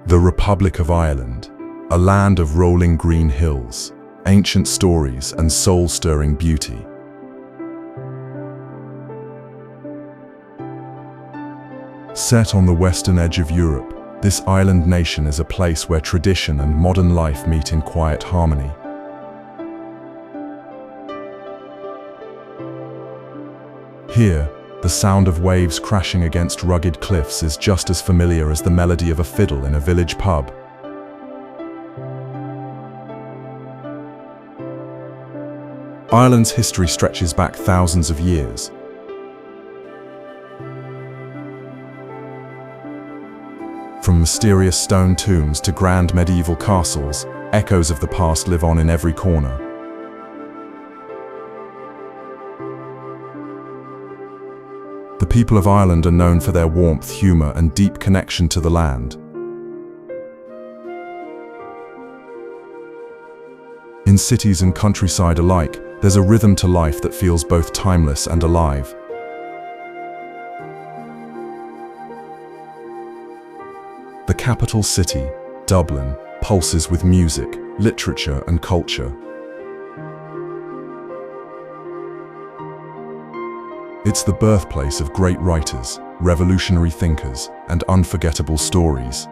The Republic of Ireland, a land of rolling green hills, ancient stories and soul-stirring beauty. Set on the western edge of Europe, this island nation is a place where tradition and modern life meet in quiet harmony. Here, the sound of waves crashing against rugged cliffs is just as familiar as the melody of a fiddle in a village pub. Ireland's history stretches back thousands of years. From mysterious stone tombs to grand medieval castles, echoes of the past live on in every corner. The people of Ireland are known for their warmth, humour and deep connection to the land. In cities and countryside alike, there's a rhythm to life that feels both timeless and alive. The capital city, Dublin, pulses with music, literature and culture. It's the birthplace of great writers, revolutionary thinkers, and unforgettable stories.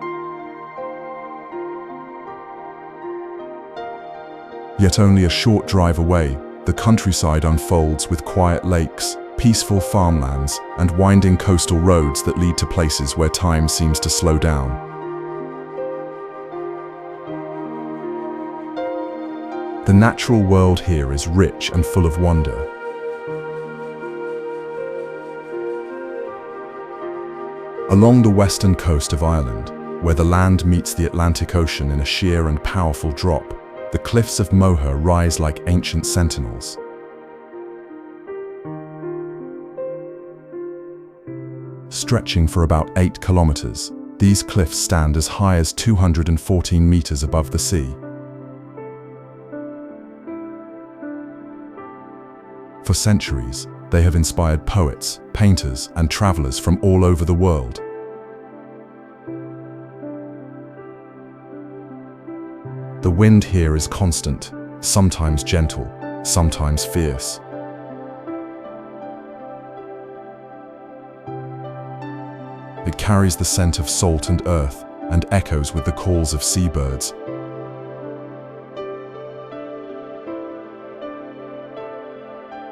Yet only a short drive away, the countryside unfolds with quiet lakes, peaceful farmlands, and winding coastal roads that lead to places where time seems to slow down. The natural world here is rich and full of wonder. Along the western coast of Ireland, where the land meets the Atlantic Ocean in a sheer and powerful drop, the Cliffs of Moher rise like ancient sentinels. Stretching for about 8 kilometers, these cliffs stand as high as 214 meters above the sea. For centuries, they have inspired poets, painters, and travelers from all over the world. The wind here is constant, sometimes gentle, sometimes fierce. It carries the scent of salt and earth and echoes with the calls of seabirds.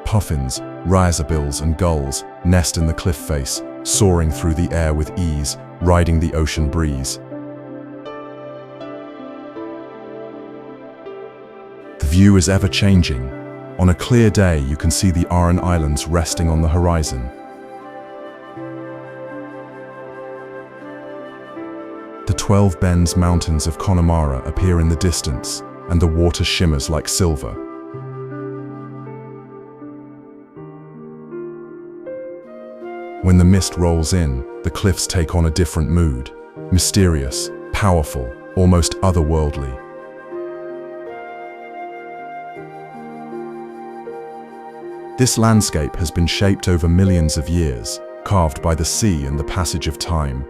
Puffins, razorbills and gulls nest in the cliff face, soaring through the air with ease, riding the ocean breeze. The view is ever-changing. On a clear day, you can see the Aran Islands resting on the horizon. The 12 Bens mountains of Connemara appear in the distance, and the water shimmers like silver. When the mist rolls in, the cliffs take on a different mood. Mysterious, powerful, almost otherworldly. This landscape has been shaped over millions of years, carved by the sea and the passage of time.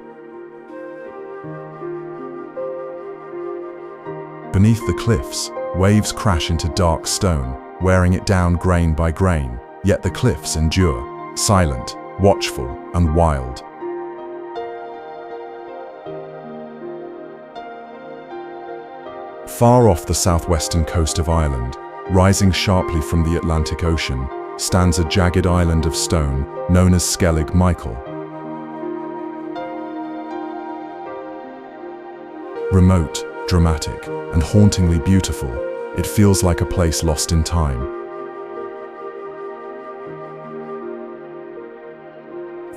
Beneath the cliffs, waves crash into dark stone, wearing it down grain by grain, yet the cliffs endure, silent, watchful and wild. Far off the southwestern coast of Ireland, rising sharply from the Atlantic Ocean, stands a jagged island of stone known as Skellig Michael. Remote, dramatic, and hauntingly beautiful, it feels like a place lost in time.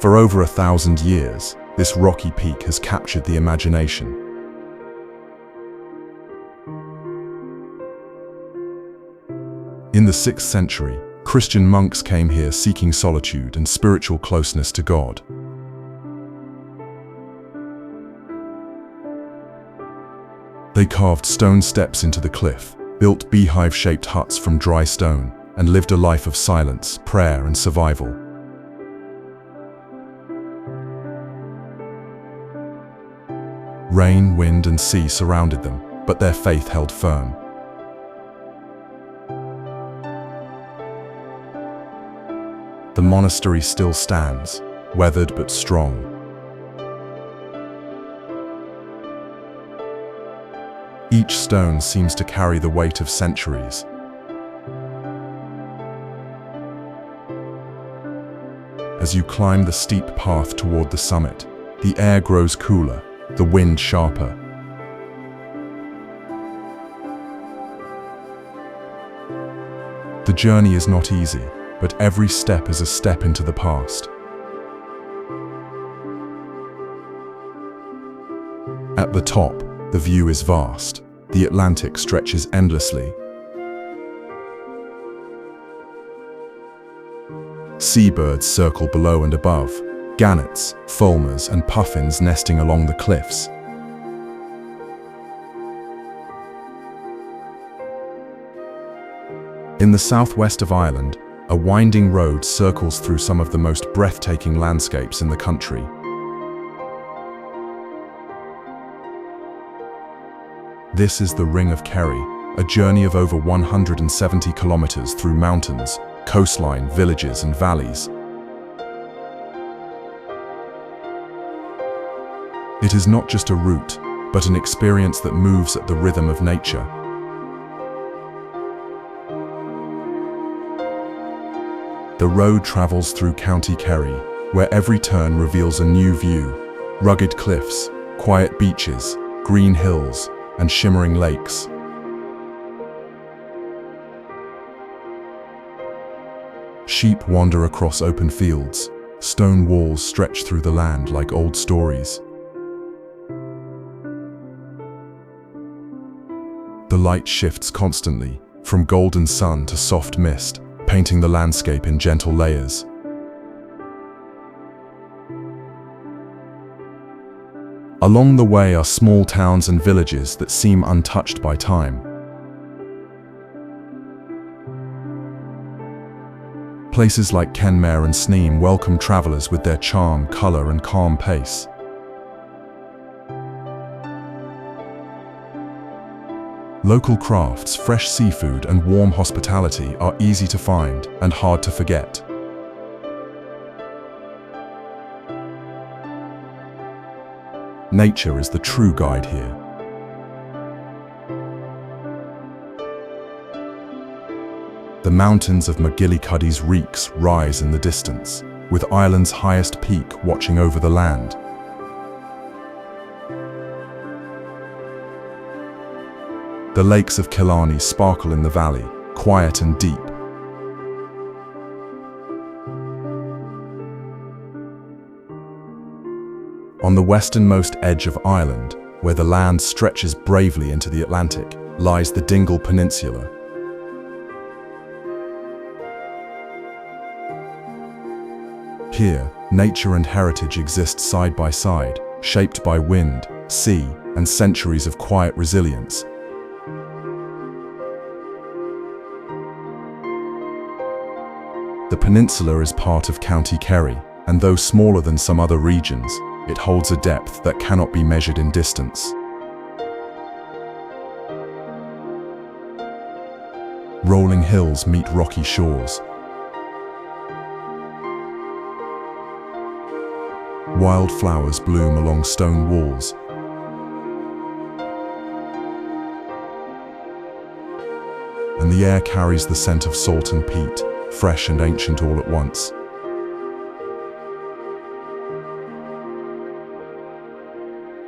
For over 1,000 years, this rocky peak has captured the imagination. In the 6th century, Christian monks came here seeking solitude and spiritual closeness to God. They carved stone steps into the cliff, built beehive-shaped huts from dry stone, and lived a life of silence, prayer, and survival. Rain, wind, and sea surrounded them, but their faith held firm. The monastery still stands, weathered but strong. Each stone seems to carry the weight of centuries. As you climb the steep path toward the summit, the air grows cooler, the wind sharper. The journey is not easy, but every step is a step into the past. At the top, the view is vast. The Atlantic stretches endlessly. Seabirds circle below and above, gannets, fulmars, and puffins nesting along the cliffs. In the southwest of Ireland, a winding road circles through some of the most breathtaking landscapes in the country. This is the Ring of Kerry, a journey of over 170 kilometers through mountains, coastline, villages, and valleys. It is not just a route, but an experience that moves at the rhythm of nature. The road travels through County Kerry, where every turn reveals a new view: rugged cliffs, quiet beaches, green hills, and shimmering lakes. Sheep wander across open fields. Stone walls stretch through the land like old stories. The light shifts constantly, from golden sun to soft mist, painting the landscape in gentle layers. Along the way are small towns and villages that seem untouched by time. Places like Connemara and Slea welcome travelers with their charm, color, and calm pace. Local crafts, fresh seafood, and warm hospitality are easy to find and hard to forget. Nature is the true guide here. The mountains of McGillycuddy's Reeks rise in the distance, with Ireland's highest peak watching over the land. The lakes of Killarney sparkle in the valley, quiet and deep. On the westernmost edge of Ireland, where the land stretches bravely into the Atlantic, lies the Dingle Peninsula. Here, nature and heritage exist side by side, shaped by wind, sea, and centuries of quiet resilience. The peninsula is part of County Kerry, and though smaller than some other regions, it holds a depth that cannot be measured in distance. Rolling hills meet rocky shores. Wildflowers bloom along stone walls. And the air carries the scent of salt and peat, fresh and ancient all at once.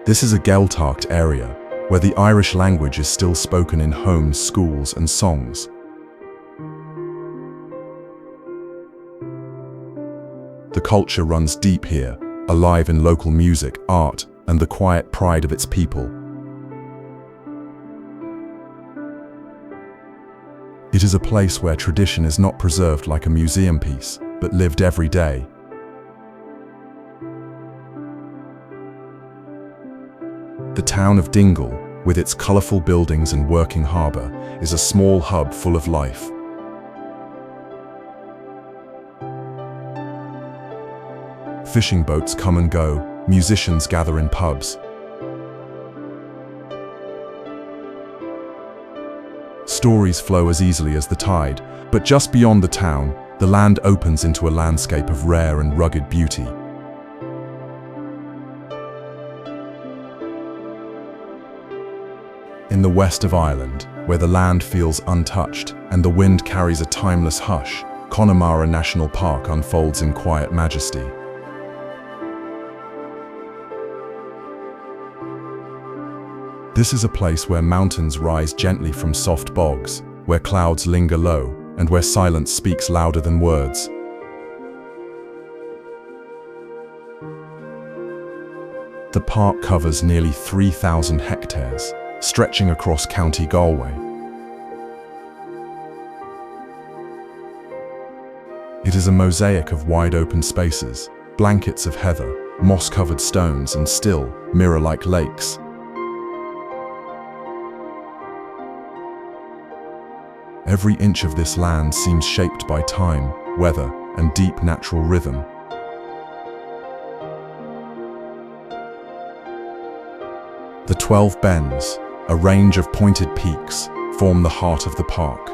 This is a Gaeltacht area, where the Irish language is still spoken in homes, schools, and songs. The culture runs deep here, alive in local music, art, and the quiet pride of its people. It is a place where tradition is not preserved like a museum piece, but lived every day. The town of Dingle, with its colourful buildings and working harbour, is a small hub full of life. Fishing boats come and go, musicians gather in pubs. Stories flow as easily as the tide, but just beyond the town, the land opens into a landscape of rare and rugged beauty. In the west of Ireland, where the land feels untouched and the wind carries a timeless hush, Connemara National Park unfolds in quiet majesty. This is a place where mountains rise gently from soft bogs, where clouds linger low, and where silence speaks louder than words. The park covers nearly 3,000 hectares, stretching across County Galway. It is a mosaic of wide-open spaces, blankets of heather, moss-covered stones, and still, mirror-like lakes. Every inch of this land seems shaped by time, weather, and deep natural rhythm. The 12 Bens, a range of pointed peaks, form the heart of the park.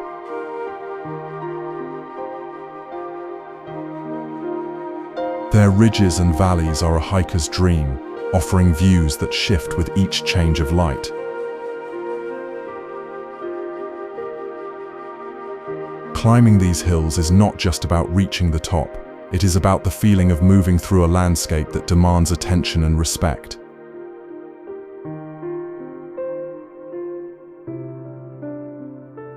Their ridges and valleys are a hiker's dream, offering views that shift with each change of light. Climbing these hills is not just about reaching the top, it is about the feeling of moving through a landscape that demands attention and respect.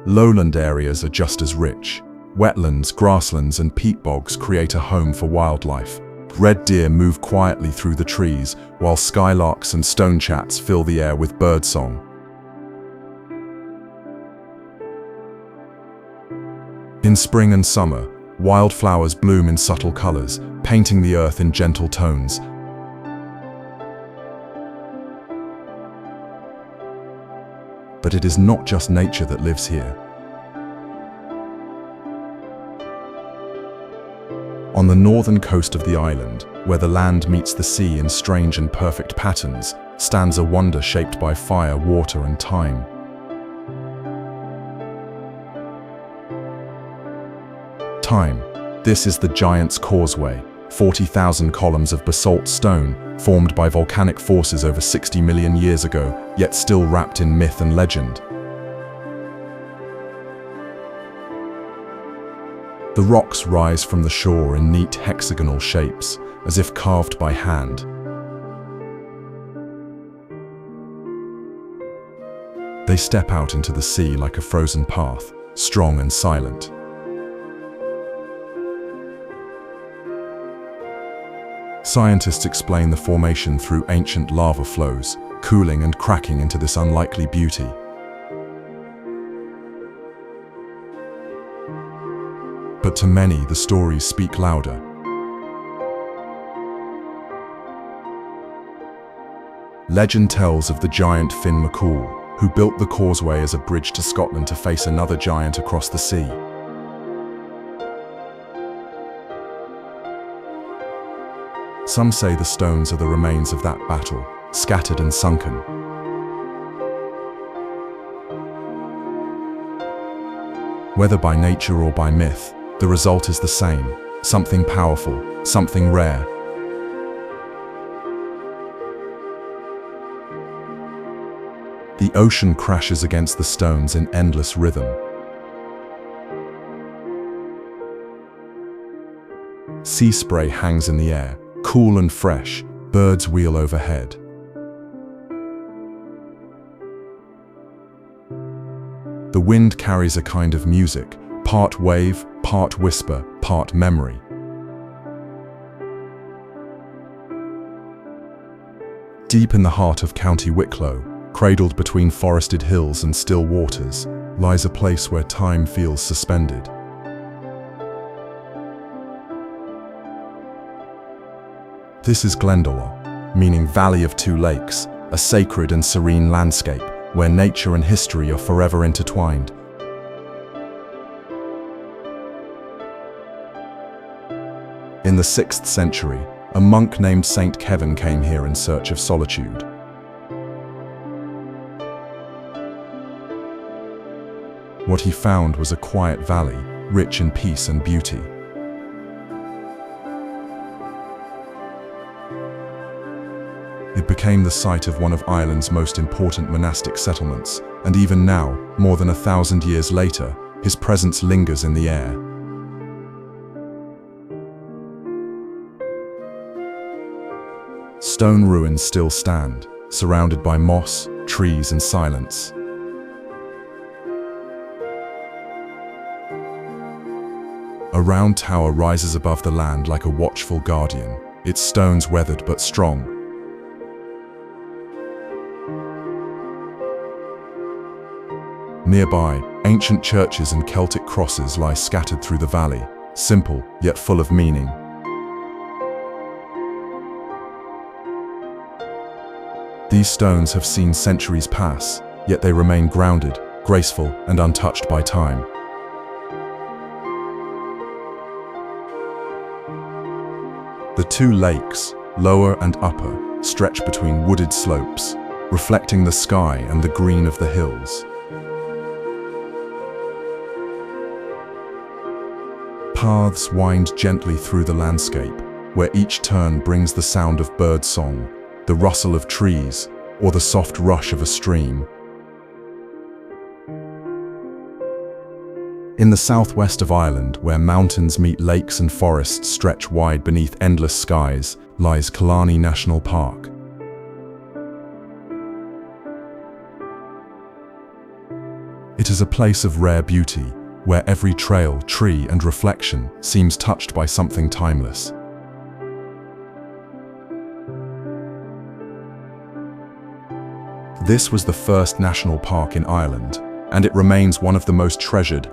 Lowland areas are just as rich. Wetlands, grasslands, and peat bogs create a home for wildlife. Red deer move quietly through the trees, while skylarks and stonechats fill the air with birdsong. In spring and summer, wildflowers bloom in subtle colors, painting the earth in gentle tones. But it is not just nature that lives here. On the northern coast of the island, where the land meets the sea in strange and perfect patterns, stands a wonder shaped by fire, water, and time. Time. This is the Giant's Causeway, 40,000 columns of basalt stone, formed by volcanic forces over 60 million years ago, yet still wrapped in myth and legend. The rocks rise from the shore in neat hexagonal shapes, as if carved by hand. They step out into the sea like a frozen path, strong and silent. Scientists explain the formation through ancient lava flows, cooling and cracking into this unlikely beauty. But to many, the stories speak louder. Legend tells of the giant Finn McCool, who built the causeway as a bridge to Scotland to face another giant across the sea. Some say the stones are the remains of that battle, scattered and sunken. Whether by nature or by myth, the result is the same, something powerful, something rare. The ocean crashes against the stones in endless rhythm. Sea spray hangs in the air, cool and fresh, birds wheel overhead. The wind carries a kind of music, part wave, part whisper, part memory. Deep in the heart of County Wicklow, cradled between forested hills and still waters, lies a place where time feels suspended. This is Glendalough, meaning Valley of Two Lakes, a sacred and serene landscape where nature and history are forever intertwined. In the 6th century, a monk named Saint Kevin came here in search of solitude. What he found was a quiet valley, rich in peace and beauty. It became the site of one of Ireland's most important monastic settlements, and even now, more than 1,000 years later, his presence lingers in the air. Stone ruins still stand, surrounded by moss, trees, and silence. A round tower rises above the land like a watchful guardian, its stones weathered but strong. Nearby, ancient churches and Celtic crosses lie scattered through the valley, simple yet full of meaning. These stones have seen centuries pass, yet they remain grounded, graceful, and untouched by time. The two lakes, lower and upper, stretch between wooded slopes, reflecting the sky and the green of the hills. Paths wind gently through the landscape, where each turn brings the sound of bird song, the rustle of trees, or the soft rush of a stream. In the southwest of Ireland, where mountains meet lakes and forests stretch wide beneath endless skies, lies Killarney National Park. It is a place of rare beauty, where every trail, tree, and reflection seems touched by something timeless. This was the first national park in Ireland, and it remains one of the most treasured.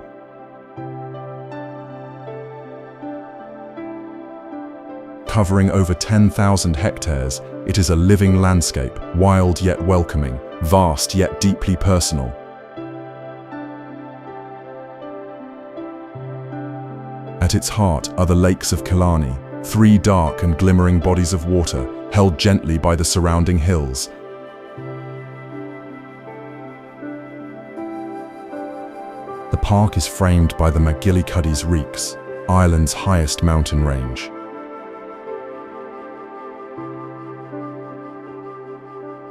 Covering over 10,000 hectares, it is a living landscape, wild yet welcoming, vast yet deeply personal. At its heart are the lakes of Killarney, three dark and glimmering bodies of water held gently by the surrounding hills. The park is framed by the McGillycuddy's Reeks, Ireland's highest mountain range.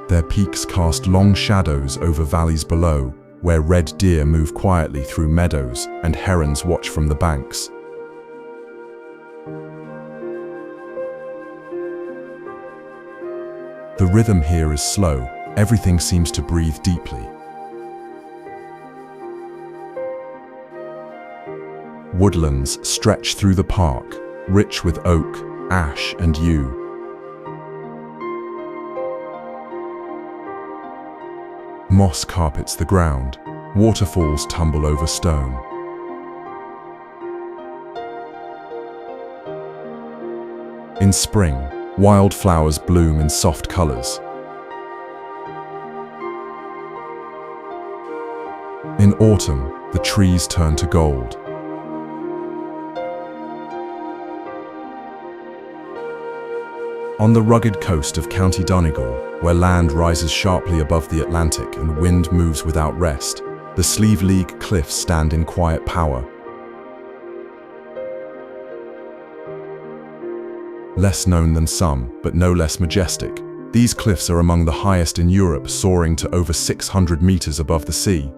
Their peaks cast long shadows over valleys below, where red deer move quietly through meadows and herons watch from the banks. The rhythm here is slow, everything seems to breathe deeply. Woodlands stretch through the park, rich with oak, ash, and yew. Moss carpets the ground, waterfalls tumble over stone. In spring, wildflowers bloom in soft colors. In autumn, the trees turn to gold. On the rugged coast of County Donegal, where land rises sharply above the Atlantic and wind moves without rest, the Slieve Cliffs stand in quiet power. Less known than some, but no less majestic, these cliffs are among the highest in Europe, soaring to over 600 meters above the sea.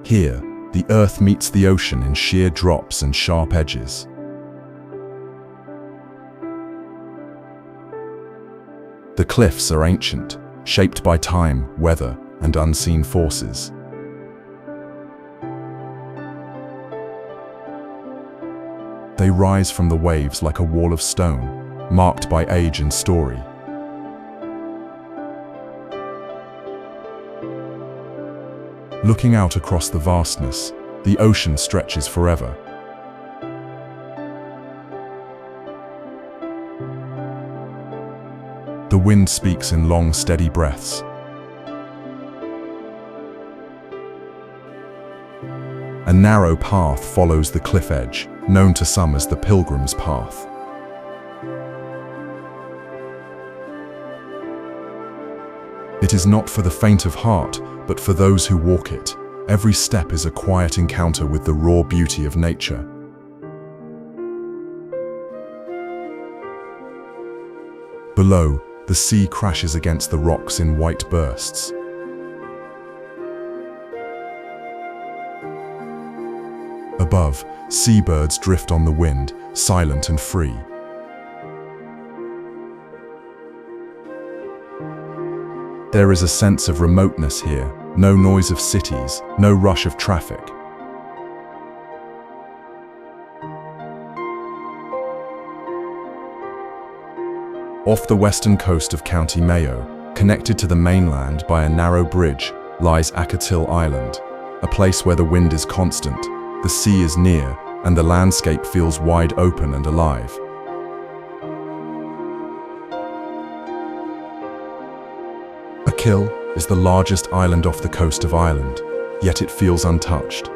Here, the earth meets the ocean in sheer drops and sharp edges. The cliffs are ancient, shaped by time, weather, and unseen forces. They rise from the waves like a wall of stone, marked by age and story. Looking out across the vastness, the ocean stretches forever. The wind speaks in long, steady breaths. A narrow path follows the cliff edge, known to some as the Pilgrim's Path. It is not for the faint of heart, but for those who walk it. Every step is a quiet encounter with the raw beauty of nature. Below, the sea crashes against the rocks in white bursts. Above, seabirds drift on the wind, silent and free. There is a sense of remoteness here, no noise of cities, no rush of traffic. Off the western coast of County Mayo, connected to the mainland by a narrow bridge, lies Achill Island, a place where the wind is constant, the sea is near, and the landscape feels wide open and alive. Achill is the largest island off the coast of Ireland, yet it feels untouched.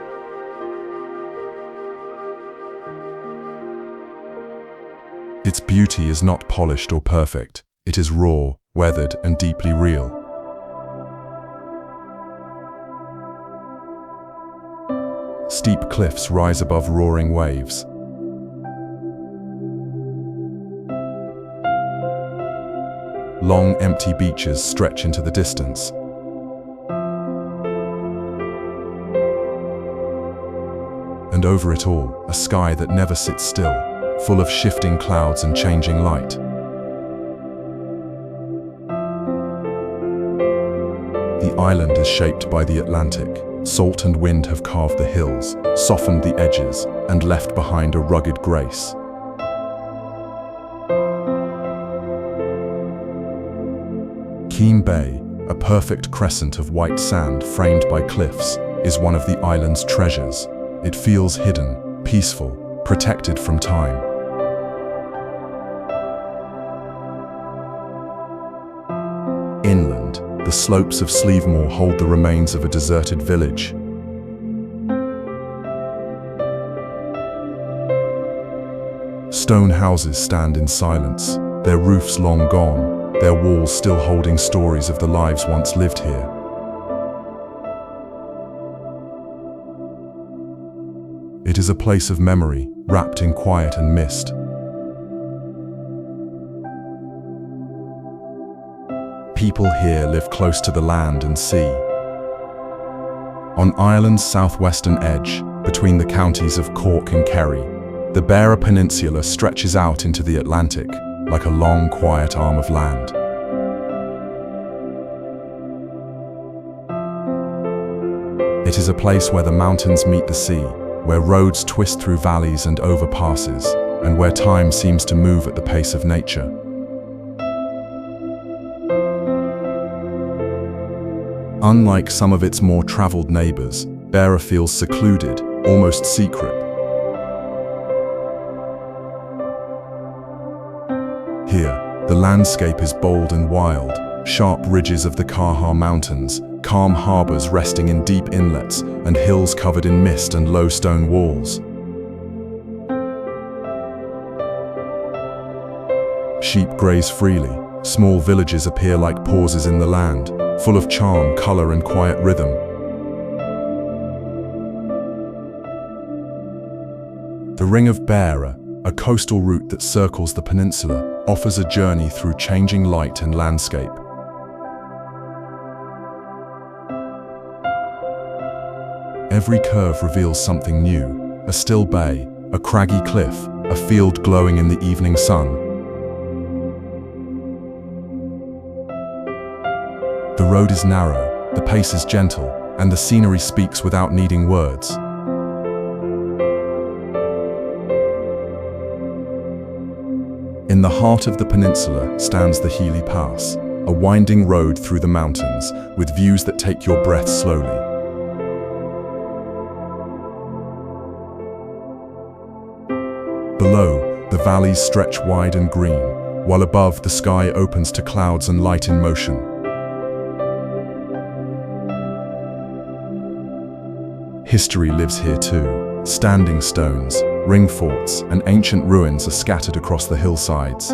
Its beauty is not polished or perfect, it is raw, weathered, and deeply real. Steep cliffs rise above roaring waves. Long, empty beaches stretch into the distance. And over it all, a sky that never sits still, full of shifting clouds and changing light. The island is shaped by the Atlantic. Salt and wind have carved the hills, softened the edges, and left behind a rugged grace. Keem Bay, a perfect crescent of white sand framed by cliffs, is one of the island's treasures. It feels hidden, peaceful, protected from time. Inland, the slopes of Slieve hold the remains of a deserted village. Stone houses stand in silence, their roofs long gone, their walls still holding stories of the lives once lived here. It is a place of memory, wrapped in quiet and mist. People here live close to the land and sea. On Ireland's southwestern edge, between the counties of Cork and Kerry, the Beara Peninsula stretches out into the Atlantic, like a long, quiet arm of land. It is a place where the mountains meet the sea, where roads twist through valleys and overpasses, and where time seems to move at the pace of nature. Unlike some of its more traveled neighbors, Beara feels secluded, almost secret. Here, the landscape is bold and wild, sharp ridges of the Causeway Mountains, calm harbors resting in deep inlets, and hills covered in mist and low stone walls. Sheep graze freely, small villages appear like pauses in the land, full of charm, color, and quiet rhythm. The Ring of Beara, a coastal route that circles the peninsula, offers a journey through changing light and landscape. Every curve reveals something new, a still bay, a craggy cliff, a field glowing in the evening sun. The road is narrow, the pace is gentle, and the scenery speaks without needing words. In the heart of the peninsula stands the Healy Pass, a winding road through the mountains, with views that take your breath slowly. Below, the valleys stretch wide and green, while above the sky opens to clouds and light in motion. History lives here too. Standing stones, ring forts, and ancient ruins are scattered across the hillsides.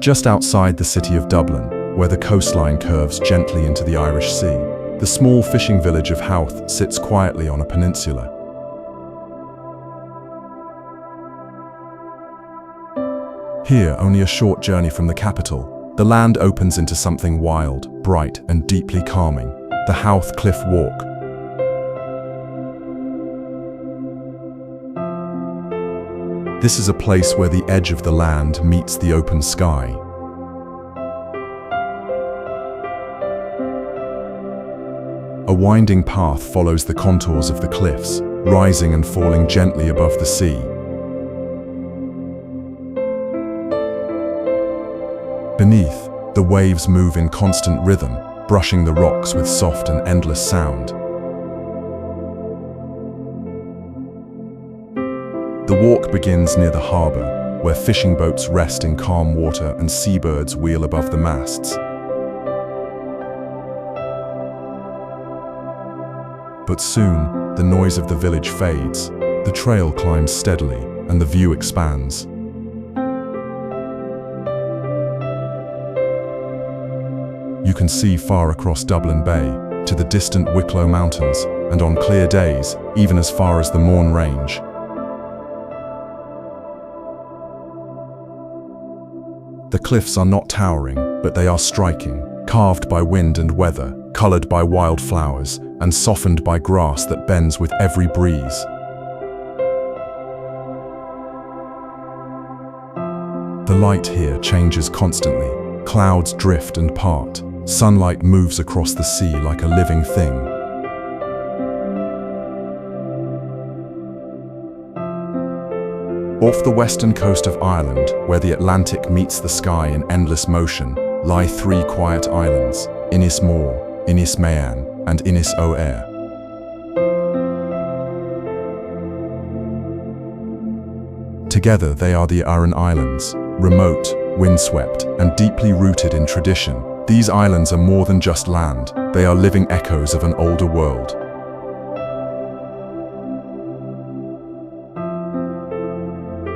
Just outside the city of Dublin, where the coastline curves gently into the Irish Sea, the small fishing village of Howth sits quietly on a peninsula. Here, only a short journey from the capital, the land opens into something wild, bright, and deeply calming, the Howth Cliff Walk. This is a place where the edge of the land meets the open sky. A winding path follows the contours of the cliffs, rising and falling gently above the sea. Beneath, the waves move in constant rhythm, brushing the rocks with soft and endless sound. The walk begins near the harbour, where fishing boats rest in calm water and seabirds wheel above the masts. But soon, the noise of the village fades, the trail climbs steadily, and the view expands. You can see far across Dublin Bay, to the distant Wicklow Mountains, and on clear days, even as far as the Mourne Range. The cliffs are not towering, but they are striking, carved by wind and weather, coloured by wildflowers, and softened by grass that bends with every breeze. The light here changes constantly. Clouds drift and part. Sunlight moves across the sea like a living thing. Off the western coast of Ireland, where the Atlantic meets the sky in endless motion, lie three quiet islands, Inagh Moher, Inagh Mean, and Inagh O'Air. Together they are the Aran Islands, remote, windswept, and deeply rooted in tradition. These islands are more than just land, they are living echoes of an older world.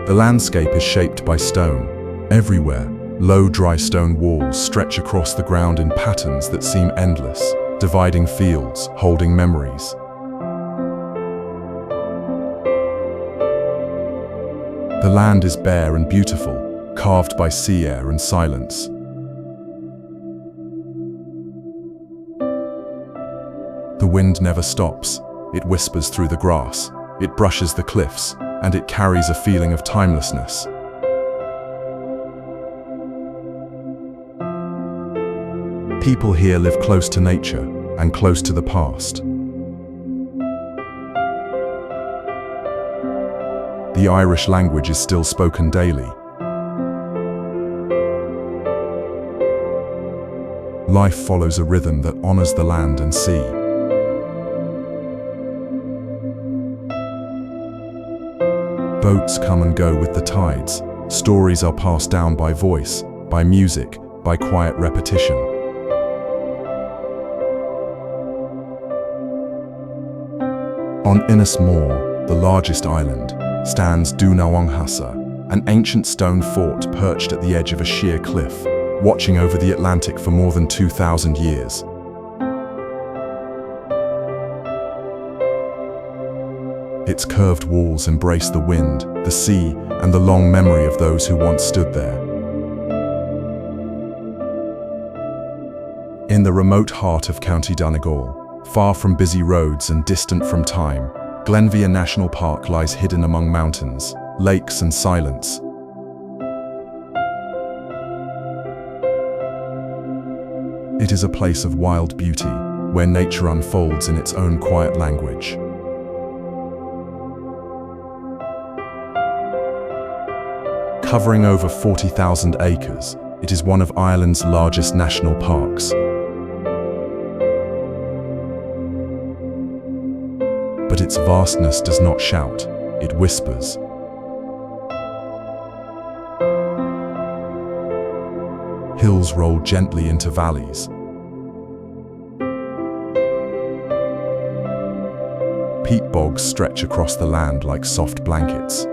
The landscape is shaped by stone. Everywhere, low dry stone walls stretch across the ground in patterns that seem endless, dividing fields, holding memories. The land is bare and beautiful, carved by sea air and silence. The wind never stops. It whispers through the grass, it brushes the cliffs, and it carries a feeling of timelessness. People here live close to nature and close to the past. The Irish language is still spoken daily. Life follows a rhythm that honors the land and sea. Boats come and go with the tides. Stories are passed down by voice, by music, by quiet repetition. On Inagh Moher, the largest island, stands Dunawonghasa, an ancient stone fort perched at the edge of a sheer cliff, watching over the Atlantic for more than 2,000 years. Its curved walls embrace the wind, the sea, and the long memory of those who once stood there. In the remote heart of County Donegal, far from busy roads and distant from time, Glenveagh National Park lies hidden among mountains, lakes, and silence. It is a place of wild beauty, where nature unfolds in its own quiet language. Covering over 40,000 acres, it is one of Ireland's largest national parks. But its vastness does not shout, it whispers. Hills roll gently into valleys. Peat bogs stretch across the land like soft blankets.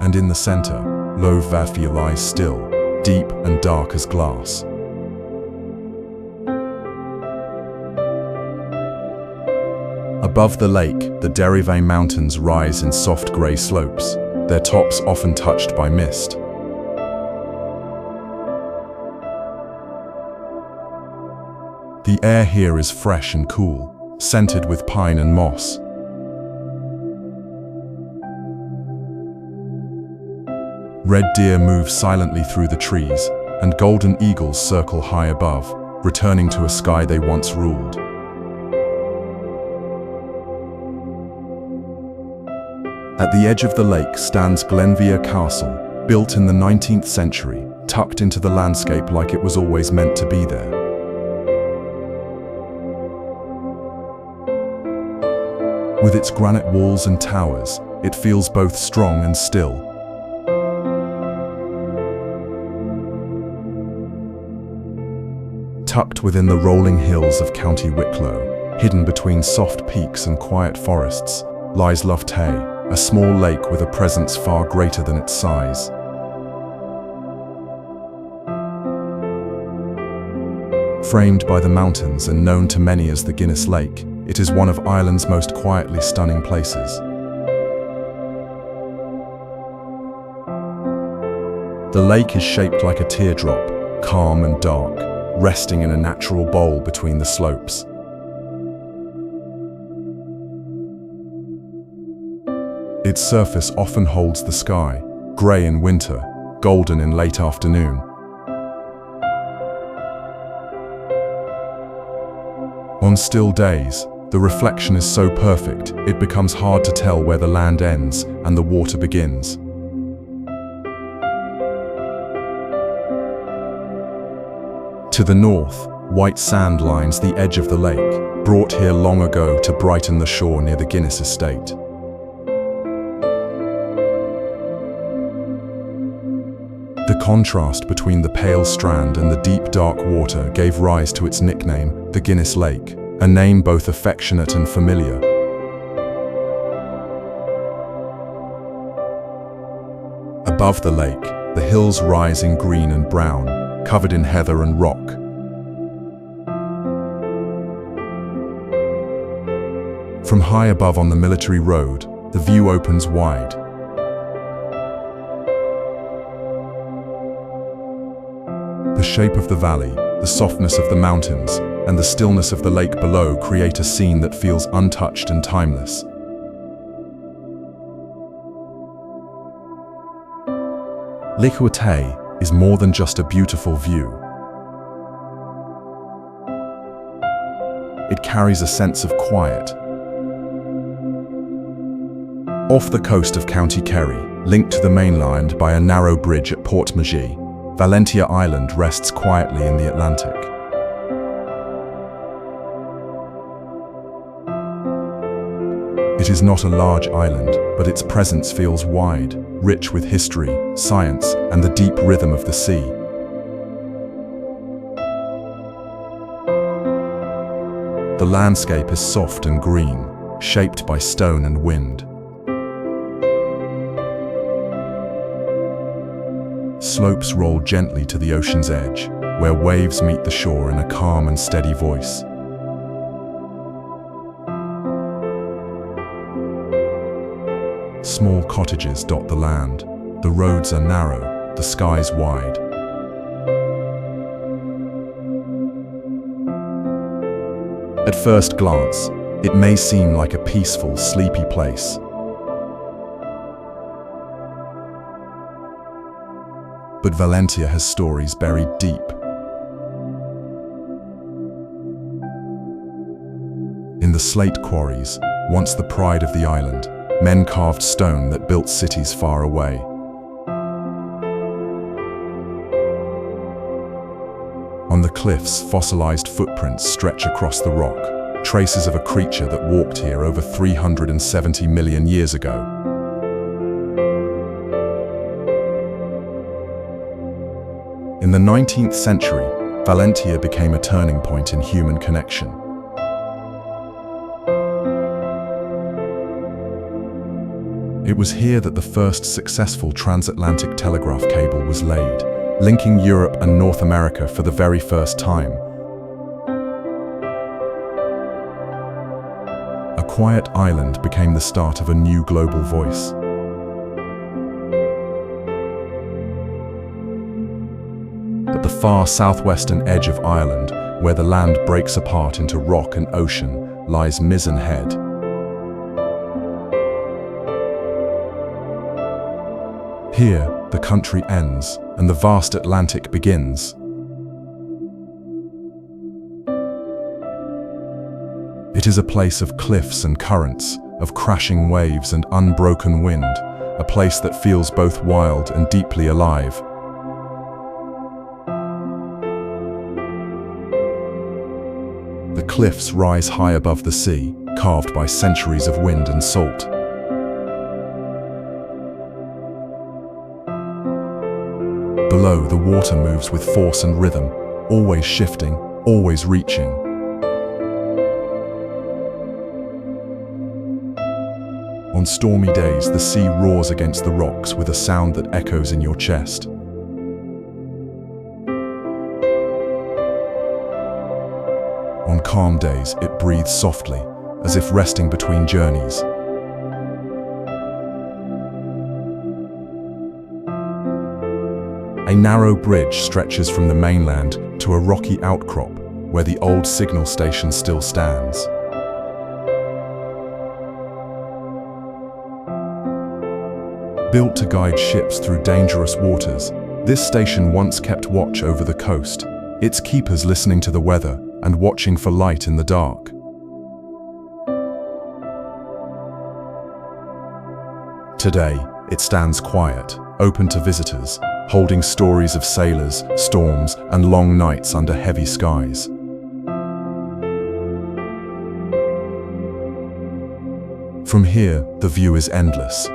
and in the center, Lough Tay lies still, deep and dark as glass. Above the lake, the Derivane Mountains rise in soft grey slopes, their tops often touched by mist. The air here is fresh and cool, scented with pine and moss. Red deer move silently through the trees, and golden eagles circle high above, returning to a sky they once ruled. At the edge of the lake stands Glenveagh Castle, built in the 19th century, tucked into the landscape like it was always meant to be there. With its granite walls and towers, it feels both strong and still. Tucked within the rolling hills of County Wicklow, hidden between soft peaks and quiet forests, lies Lough Tay, a small lake with a presence far greater than its size. Framed by the mountains and known to many as the Guinness Lake, it is one of Ireland's most quietly stunning places. The lake is shaped like a teardrop, calm and dark, resting in a natural bowl between the slopes. Its surface often holds the sky, grey in winter, golden in late afternoon. On still days, the reflection is so perfect, it becomes hard to tell where the land ends and the water begins. To the north, white sand lines the edge of the lake, brought here long ago to brighten the shore near the Guinness estate. The contrast between the pale strand and the deep dark water gave rise to its nickname, the Guinness Lake, a name both affectionate and familiar. Above the lake, the hills rise in green and brown, covered in heather and rock. From high above on the military road, the view opens wide. The shape of the valley, the softness of the mountains, and the stillness of the lake below create a scene that feels untouched and timeless. Lough Tay is more than just a beautiful view. It carries a sense of quiet. Off the coast of County Kerry, linked to the mainland by a narrow bridge at Portmagee, Valentia Island rests quietly in the Atlantic. It is not a large island, but its presence feels wide, rich with history, science, and the deep rhythm of the sea. The landscape is soft and green, shaped by stone and wind. Slopes roll gently to the ocean's edge, where waves meet the shore in a calm and steady voice. Small cottages dot the land. The roads are narrow, the skies wide. At first glance, it may seem like a peaceful, sleepy place. But Valentia has stories buried deep. In the slate quarries, once the pride of the island, men carved stone that built cities far away. On the cliffs, fossilized footprints stretch across the rock, traces of a creature that walked here over 370 million years ago. In the 19th century, Valentia became a turning point in human connection. It was here that the first successful transatlantic telegraph cable was laid, linking Europe and North America for the very first time. A quiet island became the start of a new global voice. At the far southwestern edge of Ireland, where the land breaks apart into rock and ocean, lies Mizen Head. Here, the country ends, and the vast Atlantic begins. It is a place of cliffs and currents, of crashing waves and unbroken wind, a place that feels both wild and deeply alive. The cliffs rise high above the sea, carved by centuries of wind and salt. Below, the water moves with force and rhythm, always shifting, always reaching. On stormy days, the sea roars against the rocks with a sound that echoes in your chest. On calm days, it breathes softly, as if resting between journeys. A narrow bridge stretches from the mainland to a rocky outcrop, where the old signal station still stands. Built to guide ships through dangerous waters, this station once kept watch over the coast, its keepers listening to the weather and watching for light in the dark. Today, it stands quiet, open to visitors, holding stories of sailors, storms, and long nights under heavy skies. From here, the view is endless.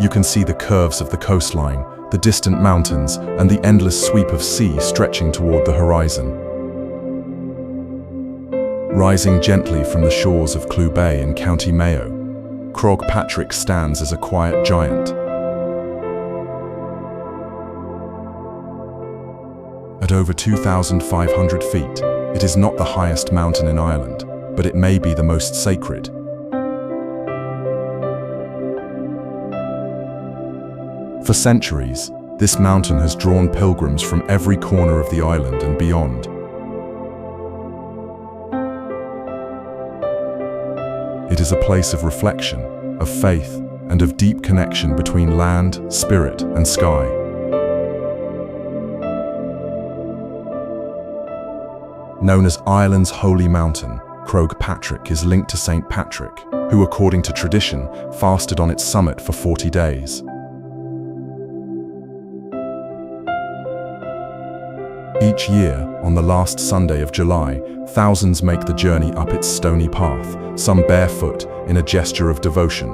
You can see the curves of the coastline, the distant mountains, and the endless sweep of sea stretching toward the horizon. Rising gently from the shores of Clew Bay in County Mayo, Croagh Patrick stands as a quiet giant. At over 2,500 feet, it is not the highest mountain in Ireland, but it may be the most sacred. For centuries, this mountain has drawn pilgrims from every corner of the island and beyond. It is a place of reflection, of faith, and of deep connection between land, spirit, and sky. Known as Ireland's holy mountain, Croagh Patrick is linked to St. Patrick, who, according to tradition, fasted on its summit for 40 days. Each year, on the last Sunday of July, thousands make the journey up its stony path, some barefoot, in a gesture of devotion.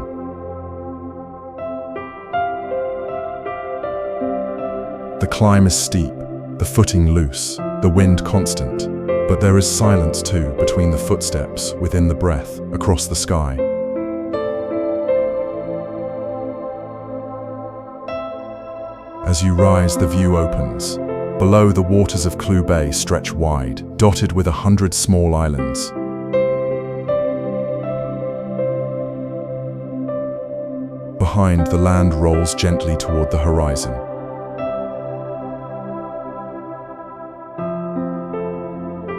The climb is steep, the footing loose, the wind constant, but there is silence too between the footsteps, within the breath, across the sky. As you rise, the view opens. Below, the waters of Clew Bay stretch wide, dotted with 100 small islands. Behind, the land rolls gently toward the horizon.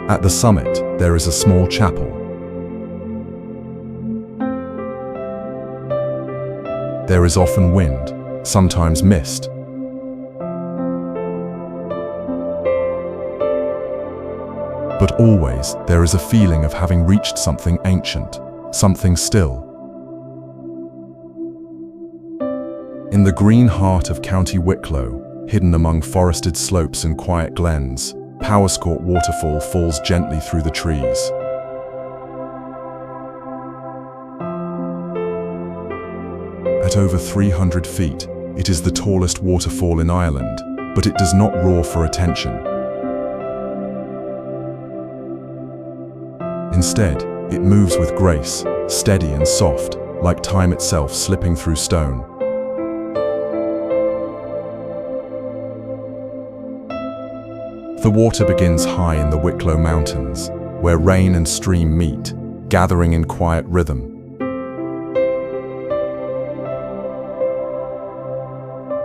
At the summit, there is a small chapel. There is often wind, sometimes mist. But always, there is a feeling of having reached something ancient, something still. In the green heart of County Wicklow, hidden among forested slopes and quiet glens, Powerscourt Waterfall falls gently through the trees. At over 300 feet, it is the tallest waterfall in Ireland, but it does not roar for attention. Instead, It moves with grace, steady and soft, like time itself slipping through stone. The water begins high in the Wicklow Mountains, where rain and stream meet, gathering in quiet rhythm.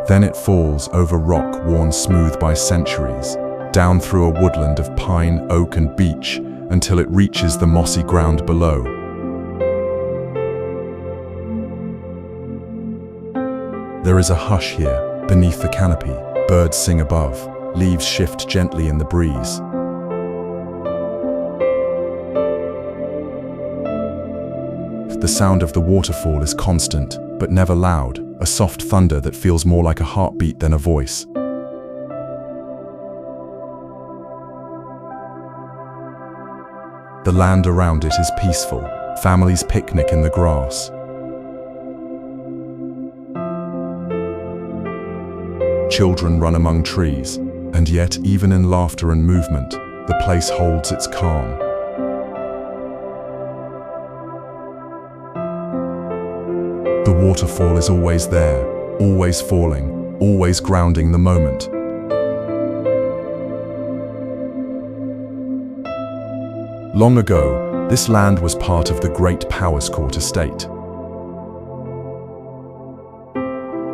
Then it falls over rock worn smooth by centuries, down through a woodland of pine, oak and beech, until it reaches the mossy ground below. There is a hush here, beneath the canopy. Birds sing above, leaves shift gently in the breeze. The sound of the waterfall is constant, but never loud, a soft thunder that feels more like a heartbeat than a voice. The land around it is peaceful. Families picnic in the grass. Children run among trees, and yet, even in laughter and movement, the place holds its calm. The waterfall is always there, always falling, always grounding the moment. Long ago, this land was part of the great Powerscourt estate.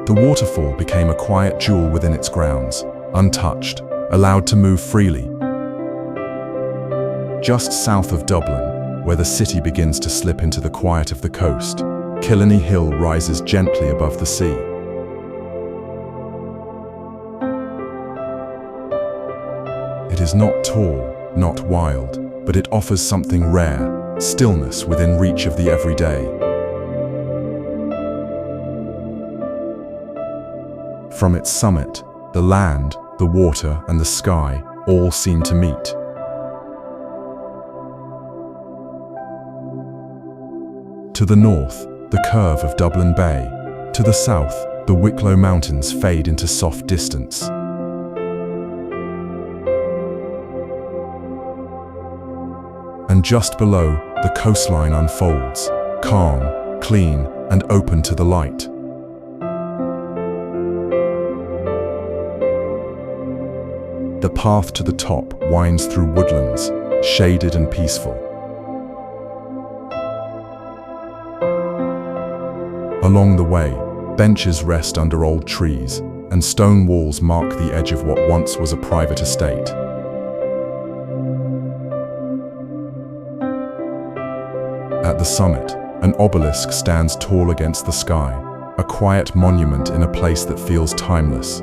The waterfall became a quiet jewel within its grounds, untouched, allowed to move freely. Just south of Dublin, where the city begins to slip into the quiet of the coast, Killiney Hill rises gently above the sea. It is not tall, not wild, but it offers something rare, stillness within reach of the everyday. From its summit, the land, the water, and the sky all seem to meet. To the north, the curve of Dublin Bay. To the south, the Wicklow Mountains fade into soft distance. And just below, the coastline unfolds, calm, clean, and open to the light. The path to the top winds through woodlands, shaded and peaceful. Along the way, benches rest under old trees, and stone walls mark the edge of what once was a private estate. At the summit, an obelisk stands tall against the sky, a quiet monument in a place that feels timeless.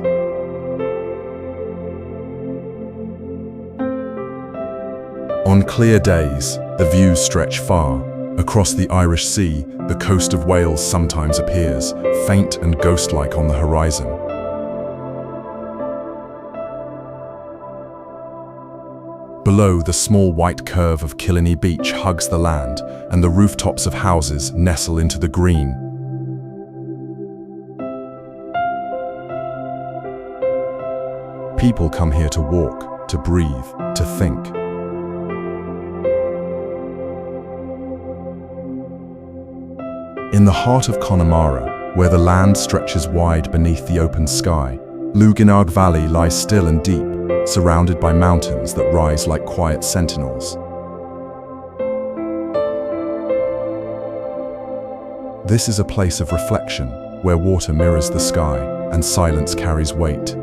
On clear days, the views stretch far. Across the Irish Sea, the coast of Wales sometimes appears, faint and ghost-like on the horizon. Below, the small white curve of Killarney Beach hugs the land, and the rooftops of houses nestle into the green. People come here to walk, to breathe, to think. In the heart of Connemara, where the land stretches wide beneath the open sky, Lough Valley lies still and deep, surrounded by mountains that rise like quiet sentinels. This is a place of reflection, where water mirrors the sky and silence carries weight.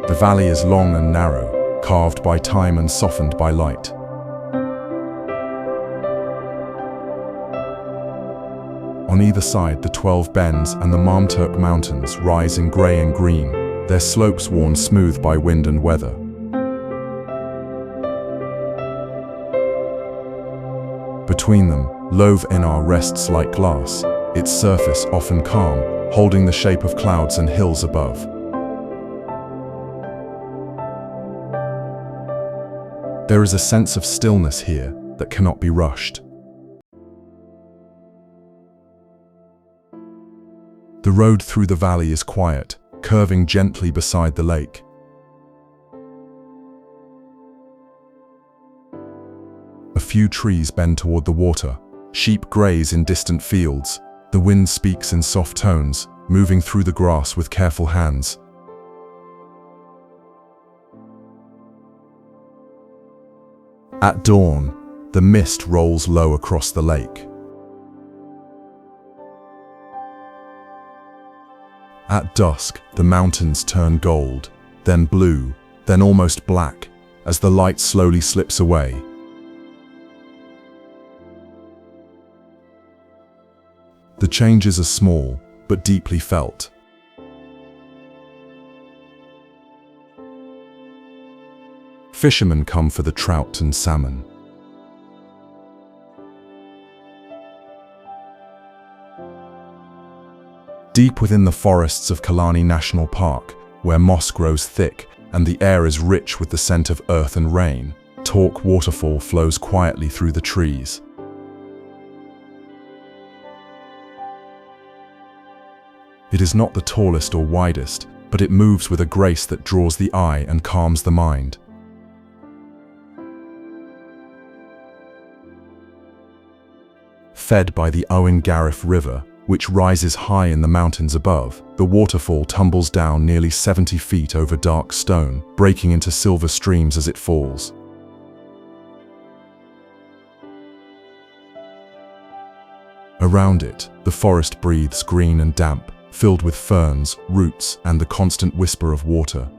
The valley is long and narrow, carved by time and softened by light. On either side, the 12 Bens and the Marmturk Mountains rise in grey and green, their slopes worn smooth by wind and weather. Between them, Lough Inagh rests like glass, its surface often calm, holding the shape of clouds and hills above. There is a sense of stillness here that cannot be rushed. The road through the valley is quiet, curving gently beside the lake. few trees bend toward the water. Sheep graze in distant fields. The wind speaks in soft tones, moving through the grass with careful hands. At dawn, the mist rolls low across the lake. At dusk, the mountains turn gold, then blue, then almost black, as the light slowly slips away. The changes are small, but deeply felt. Fishermen come for the trout and salmon. Deep within the forests of Killarney National Park, where moss grows thick and the air is rich with the scent of earth and rain, Torc Waterfall flows quietly through the trees. It is not the tallest or widest, but it moves with a grace that draws the eye and calms the mind. Fed by the Owen Gareth River, which rises high in the mountains above, the waterfall tumbles down nearly 70 feet over dark stone, breaking into silver streams as it falls. Around it, the forest breathes green and damp, filled with ferns, roots, and the constant whisper of water.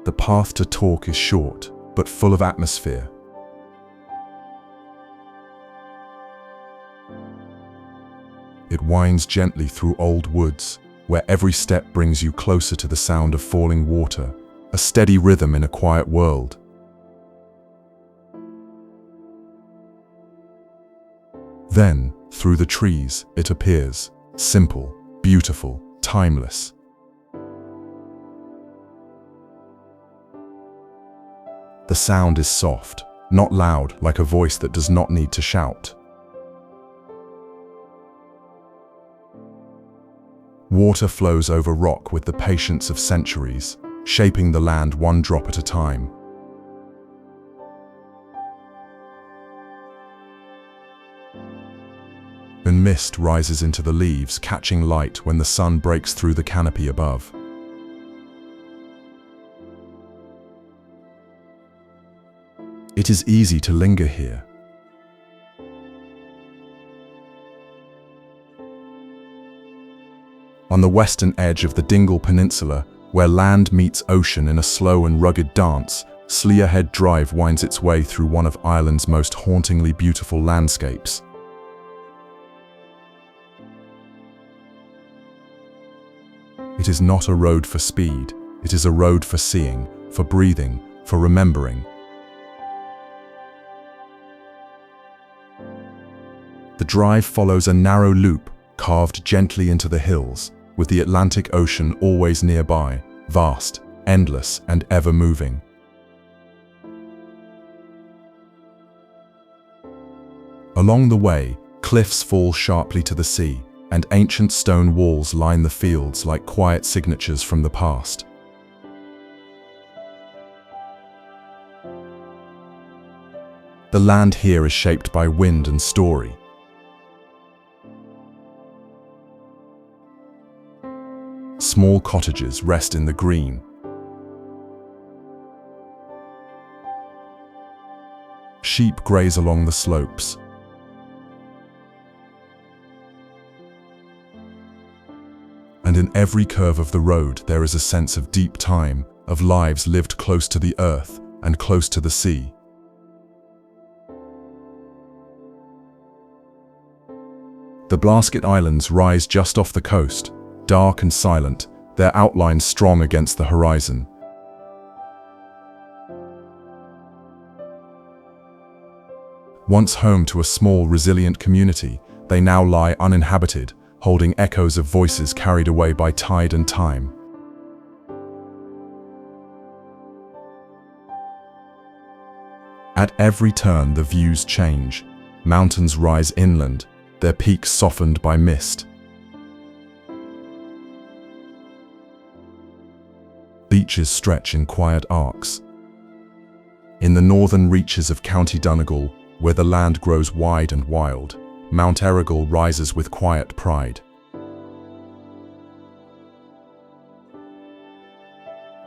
The path to Torc is short, but full of atmosphere. It winds gently through old woods, where every step brings you closer to the sound of falling water, a steady rhythm in a quiet world. Then, through the trees, it appears, simple, beautiful, timeless. The sound is soft, not loud like a voice that does not need to shout. Water flows over rock with the patience of centuries, shaping the land one drop at a time. And mist rises into the leaves, catching light when the sun breaks through the canopy above. It is easy to linger here. On the western edge of the Dingle Peninsula, where land meets ocean in a slow and rugged dance, Slea Head Drive winds its way through one of Ireland's most hauntingly beautiful landscapes. It is not a road for speed, it is a road for seeing, for breathing, for remembering. The drive follows a narrow loop carved gently into the hills, with the Atlantic Ocean always nearby, vast, endless, and ever-moving. Along the way, cliffs fall sharply to the sea, and ancient stone walls line the fields like quiet signatures from the past. The land here is shaped by wind and story. Small cottages rest in the green. Sheep graze along the slopes. And in every curve of the road there is a sense of deep time, of lives lived close to the earth and close to the sea. The Powerscourt Islands rise just off the coast, dark and silent, their outlines strong against the horizon. Once home to a small, resilient community, they now lie uninhabited, holding echoes of voices carried away by tide and time. At every turn, the views change. Mountains rise inland, their peaks softened by mist. Beaches stretch in quiet arcs, In the northern reaches of County Donegal, where the land grows wide and wild, Mount Errigal rises with quiet pride.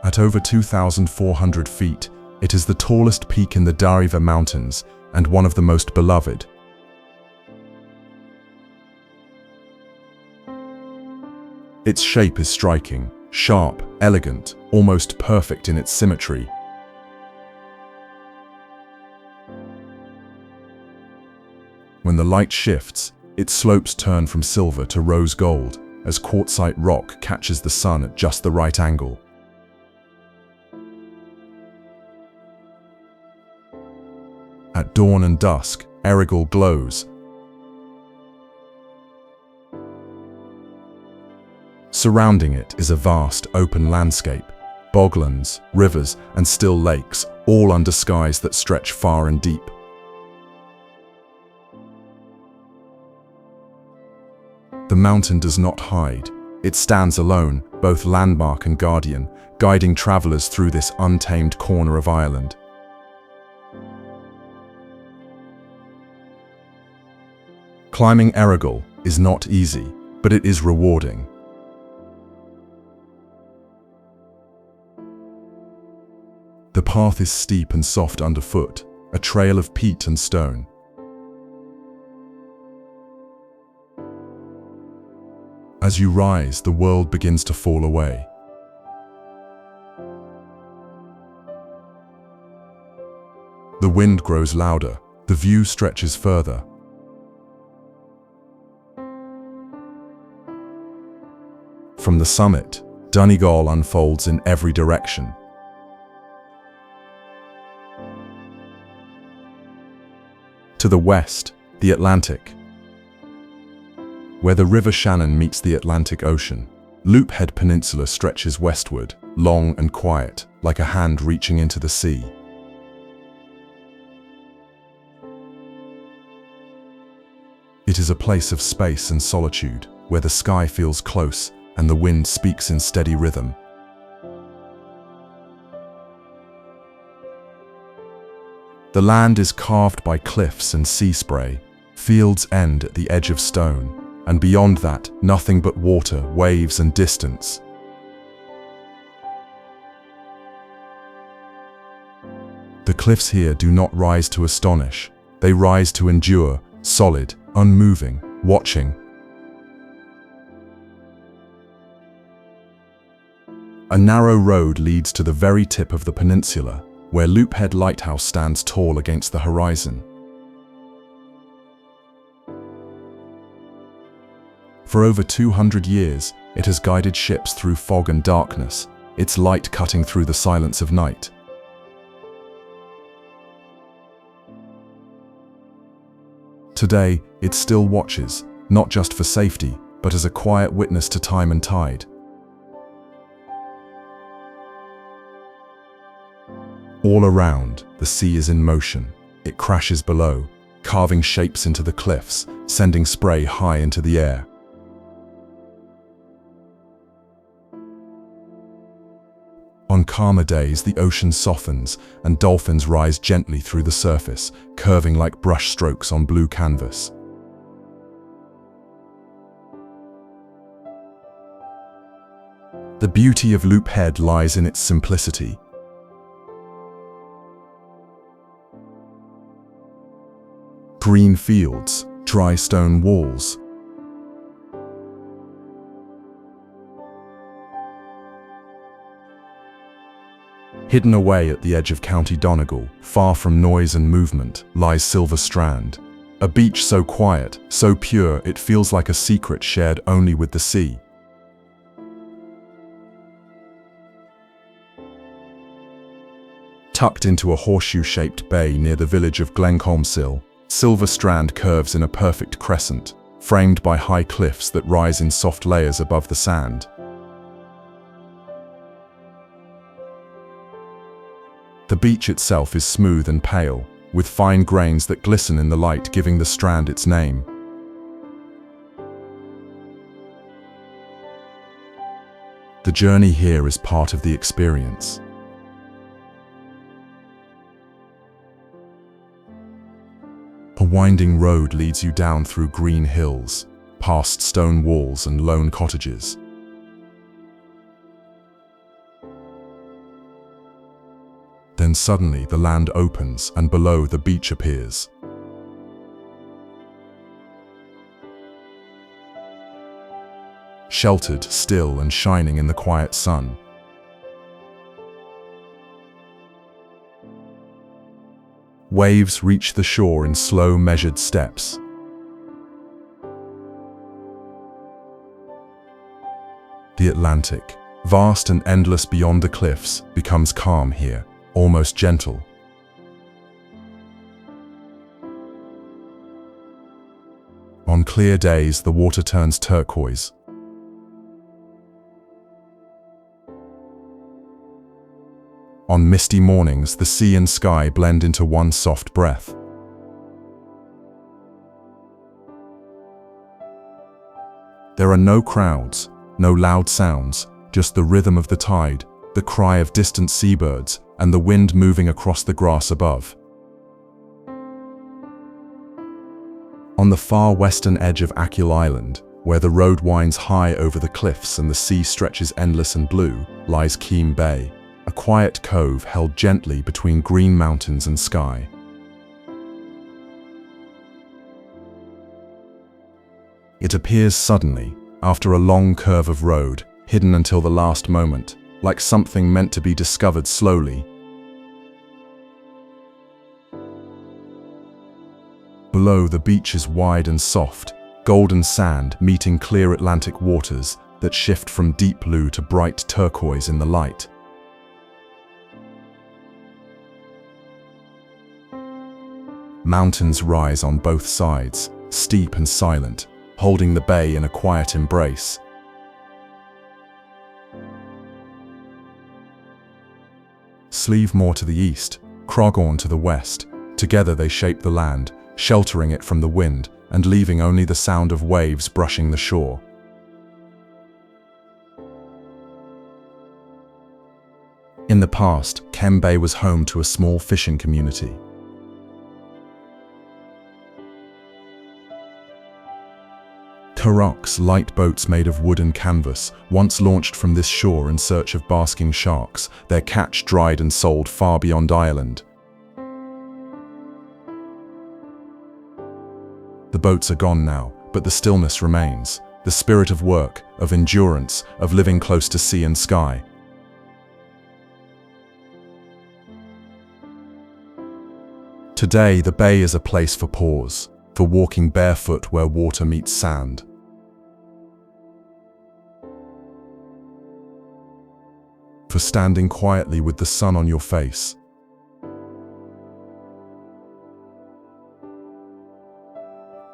At over 2,400 feet, it is the tallest peak in the Darriva Mountains and one of the most beloved. Its shape is striking, sharp, elegant, almost perfect in its symmetry. When the light shifts, its slopes turn from silver to rose gold as quartzite rock catches the sun at just the right angle. At dawn and dusk, Errigal glows. Surrounding it is a vast, open landscape, boglands, rivers, and still lakes, all under skies that stretch far and deep. The mountain does not hide. It stands alone, both landmark and guardian, guiding travelers through this untamed corner of Ireland. Climbing Errigal is not easy, but it is rewarding. The path is steep and soft underfoot, a trail of peat and stone. As you rise, the world begins to fall away. The wind grows louder, the view stretches further. From the summit, Donegal unfolds in every direction. To the west, the Atlantic, where the River Shannon meets the Atlantic Ocean. Lough Head Peninsula stretches westward, long and quiet, like a hand reaching into the sea. It is a place of space and solitude, where the sky feels close and the wind speaks in steady rhythm. The land is carved by cliffs and sea spray. Fields end at the edge of stone, and beyond that, nothing but water, waves, and distance. The cliffs here do not rise to astonish. They rise to endure, solid, unmoving, watching. A narrow road leads to the very tip of the peninsula, where Lough Head Lighthouse stands tall against the horizon. For over 200 years, it has guided ships through fog and darkness, its light cutting through the silence of night. Today, it still watches, not just for safety, but as a quiet witness to time and tide. All around, the sea is in motion. It crashes below, carving shapes into the cliffs, sending spray high into the air. On calmer days, the ocean softens and dolphins rise gently through the surface, curving like brush strokes on blue canvas. The beauty of Lough Head lies in its simplicity. Green fields, dry stone walls. Hidden away at the edge of County Donegal, far from noise and movement, lies Silver Strand. A beach so quiet, so pure, it feels like a secret shared only with the sea. Tucked into a horseshoe-shaped bay near the village of Glenveagh, Silver Strand curves in a perfect crescent, framed by high cliffs that rise in soft layers above the sand. The beach itself is smooth and pale, with fine grains that glisten in the light, giving the strand its name. The journey here is part of the experience. winding road leads you down through green hills, past stone walls and lone cottages. Then suddenly the land opens and below the beach appears. Sheltered, still and shining in the quiet sun. Waves reach the shore in slow, measured steps. The Atlantic, vast and endless beyond the cliffs, becomes calm here, almost gentle. On clear days, the water turns turquoise. On misty mornings, the sea and sky blend into one soft breath. There are no crowds, no loud sounds, just the rhythm of the tide, the cry of distant seabirds, and the wind moving across the grass above. On the far western edge of Achill Island, where the road winds high over the cliffs and the sea stretches endless and blue, lies Keem Bay, a quiet cove held gently between green mountains and sky. It appears suddenly, after a long curve of road, hidden until the last moment, like something meant to be discovered slowly. Below, the beach is wide and soft, golden sand meeting clear Atlantic waters that shift from deep blue to bright turquoise in the light. Mountains rise on both sides, steep and silent, holding the bay in a quiet embrace. Slieve more to the east, Croagh to the west. Together they shape the land, sheltering it from the wind and leaving only the sound of waves brushing the shore. In the past, Keem Bay was home to a small fishing community. Carrocks, light boats made of wood and canvas, once launched from this shore in search of basking sharks, their catch dried and sold far beyond Ireland. The boats are gone now, but the stillness remains, the spirit of work, of endurance, of living close to sea and sky. Today, the bay is a place for pause, for walking barefoot where water meets sand. For standing quietly with the sun on your face.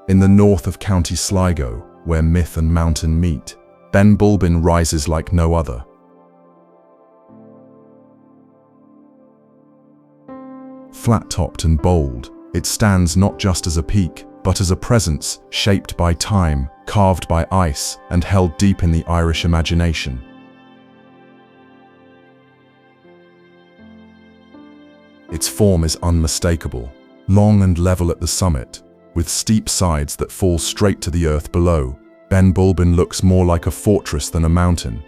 In the north of County Sligo, where myth and mountain meet, Benbulbin rises like no other. Flat-topped and bold, it stands not just as a peak, but as a presence shaped by time, carved by ice, and held deep in the Irish imagination. Its form is unmistakable, long and level at the summit, with steep sides that fall straight to the earth below. Benbulbin looks more like a fortress than a mountain.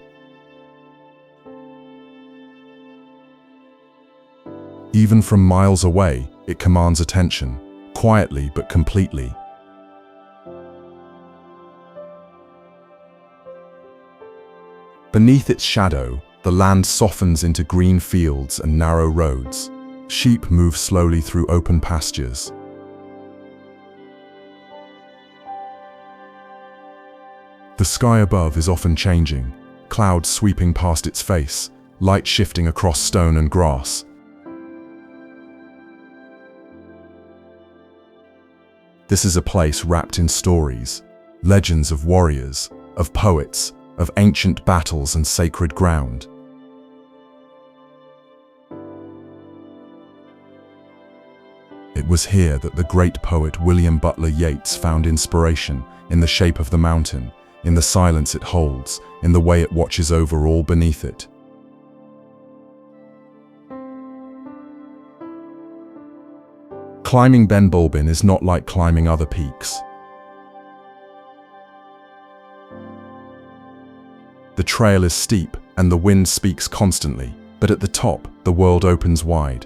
Even from miles away, it commands attention, quietly but completely. Beneath its shadow, the land softens into green fields and narrow roads. Sheep move slowly through open pastures. The sky above is often changing, clouds sweeping past its face, light shifting across stone and grass. This is a place wrapped in stories, legends of warriors, of poets, of ancient battles and sacred ground. It was here that the great poet William Butler Yeats found inspiration, in the shape of the mountain, in the silence it holds, in the way it watches over all beneath it. Climbing Benbulbin is not like climbing other peaks. The trail is steep and the wind speaks constantly, but at the top, the world opens wide.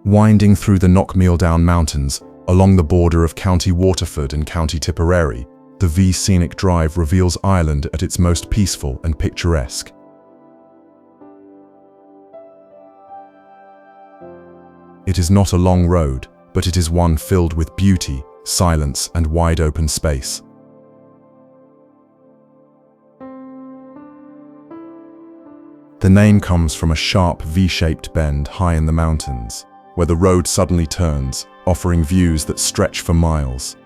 Winding through the Knockmealdown Mountains, along the border of County Waterford and County Tipperary, the Vee Scenic Drive reveals Ireland at its most peaceful and picturesque. It is not a long road, but it is one filled with beauty, silence, and wide open space. The name comes from a sharp V-shaped bend high in the mountains, where the road suddenly turns, offering views that stretch for miles.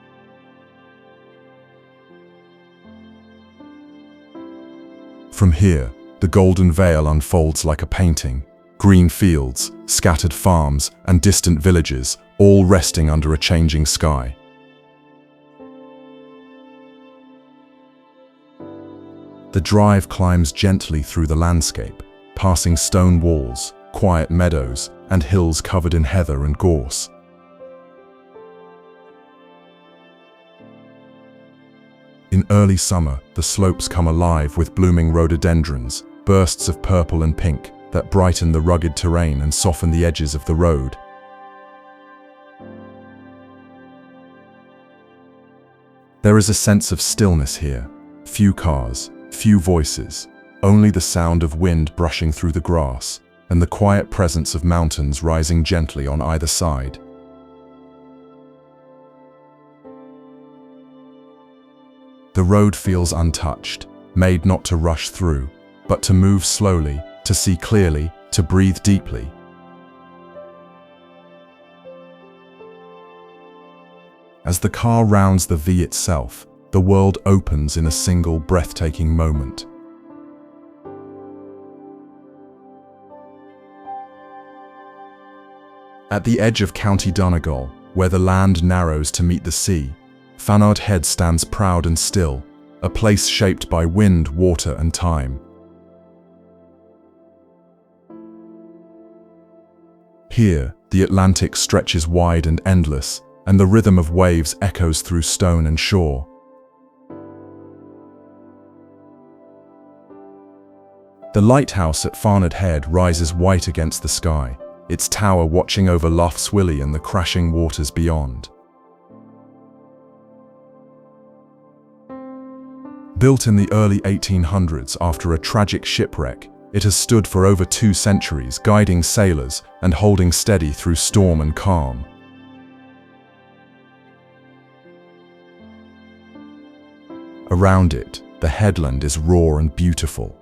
From here, the Golden Vale unfolds like a painting. Green fields, scattered farms, and distant villages, all resting under a changing sky. The drive climbs gently through the landscape, passing stone walls, quiet meadows, and hills covered in heather and gorse. In early summer, the slopes come alive with blooming rhododendrons, bursts of purple and pink that brighten the rugged terrain and soften the edges of the road. There is a sense of stillness here. Few cars, few voices, only the sound of wind brushing through the grass, and the quiet presence of mountains rising gently on either side. The road feels untouched, made not to rush through, but to move slowly, to see clearly, to breathe deeply. As the car rounds the V itself, the world opens in a single breathtaking moment. At the edge of County Donegal, where the land narrows to meet the sea, Fanad Head stands proud and still, a place shaped by wind, water, and time. Here, the Atlantic stretches wide and endless, and the rhythm of waves echoes through stone and shore. The lighthouse at Fanad Head rises white against the sky, its tower watching over Lough Tay and the crashing waters beyond. Built in the early 1800s after a tragic shipwreck, it has stood for over 2 centuries, guiding sailors and holding steady through storm and calm. Around it, the headland is raw and beautiful.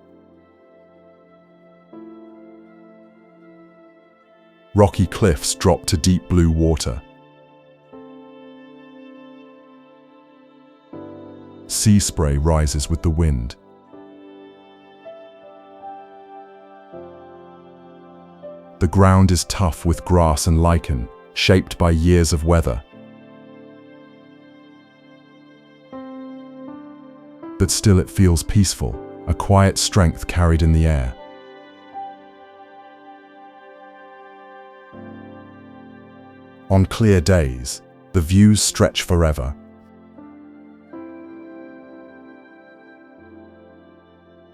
Rocky cliffs drop to deep blue water. Sea spray rises with the wind. The ground is tough with grass and lichen, shaped by years of weather. But still it feels peaceful, a quiet strength carried in the air. On clear days, the views stretch forever.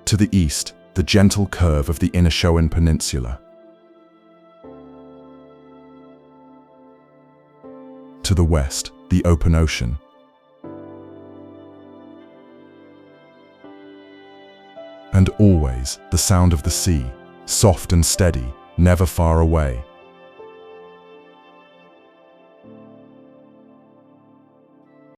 To the east, the gentle curve of the Inagh Peninsula. To the west, the open ocean. And always the sound of the sea, soft and steady, never far away.